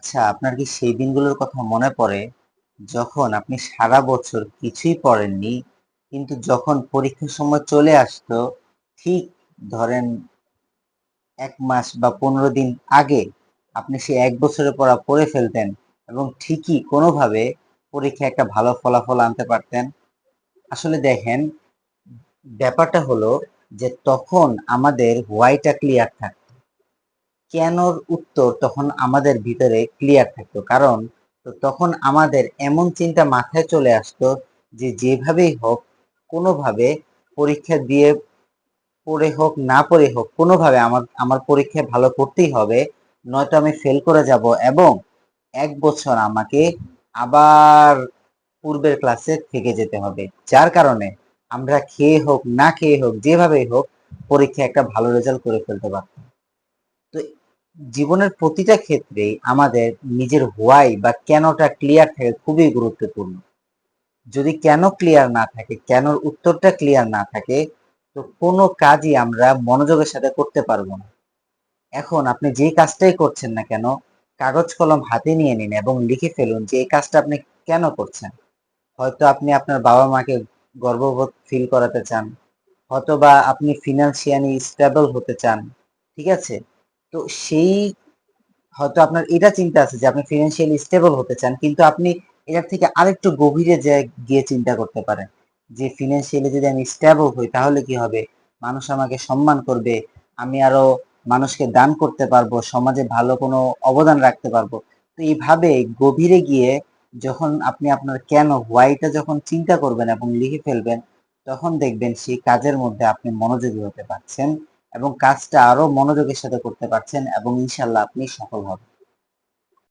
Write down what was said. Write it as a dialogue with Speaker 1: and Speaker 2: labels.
Speaker 1: আচ্ছা, আপনার কি সেই দিনগুলোর কথা মনে পড়ে যখন আপনি সারা বছর কিছুই পড়েননি, কিন্তু যখন পরীক্ষার সময় চলে আসতো, ঠিক ধরেন ১ মাস বা ১৫ দিন আগে আপনি সেই ১ বছরের পড়া পড়ে ফেলতেন এবং ঠিকই কোনোভাবে পরীক্ষায় একটা ভালো ফলাফল আনতে পারতেন? আসলে দেখেন, ব্যাপারটা হলো যে তখন আমাদের হোয়াইটা ক্লিয়ার থাকতো। কেনর উত্তর তখন আমাদের ভিতরে ক্লিয়ার থাকতো। কারণ তখন আমাদের এমন চিন্তা মাথায় চলে আসতো যে যেভাবেই হোক কোনোভাবে পরীক্ষা দিয়ে পড়ে হোক না পড়ে হোক কোনোভাবে আমার আমার পরীক্ষায় ভালো করতেই হবে, নয়তো আমি ফেল করে যাব এবং ১ বছর আমাকে আবার পূর্বের ক্লাসে থেকে যেতে হবে। যার কারণে আমরা খেয়ে হোক না খেয়ে হোক যেভাবেই হোক পরীক্ষায় একটা ভালো রেজাল্ট করে ফেলতে পারতাম। তো জীবনের প্রতিটা ক্ষেত্রেই আমাদের নিজের হোয়াই বা কেনটা ক্লিয়ার থাকে খুবই গুরুত্বপূর্ণ। যদি কেন ক্লিয়ার না থাকে, কেনর উত্তরটা ক্লিয়ার না থাকে, তো কোনো কাজই আমরা মনোযোগের সাথে করতে পারবো না। এখন আপনি যেই কাজটাই করছেন না কেন, কাগজ কলম হাতে নিয়ে নিন এবং লিখে ফেলুন যে এই কাজটা আপনি কেন করছেন। হয়তো আপনি আপনার বাবা-মাকে গর্ববোধ ফিল করাতে চান, হয়তোবা আপনি ফিন্যান্সিয়ালি স্টেবল হতে চান। ঠিক আছে? তো সেই হয়তো আপনার এটা চিন্তা আছে যে আপনি ফিনান্সিয়ালি স্টেবল হতে চান, কিন্তু আপনি এটার থেকে আরেকটু গভীরে গিয়ে চিন্তা করতে পারেন যে ফিনান্সিয়ালি যদি আমি স্টেবল হই তাহলে কি হবে, মানুষ আমাকে সম্মান করবে, আমি আরো মানুষকে দান করতে পারবো, সমাজে ভালো কোনো অবদান রাখতে পারবো। তো এইভাবে গভীরে গিয়ে যখন আপনি আপনার কেন হোয়াইটা যখন চিন্তা করবেন এবং লিখে ফেলবেন, তখন দেখবেন সেই কাজের মধ্যে আপনি মনোযোগী হতে পারছেন এবং কাজটা আরো মনোযোগের সাথে করতে পারছেন এবং ইনশাল্লাহ আপনি সফল হবেন।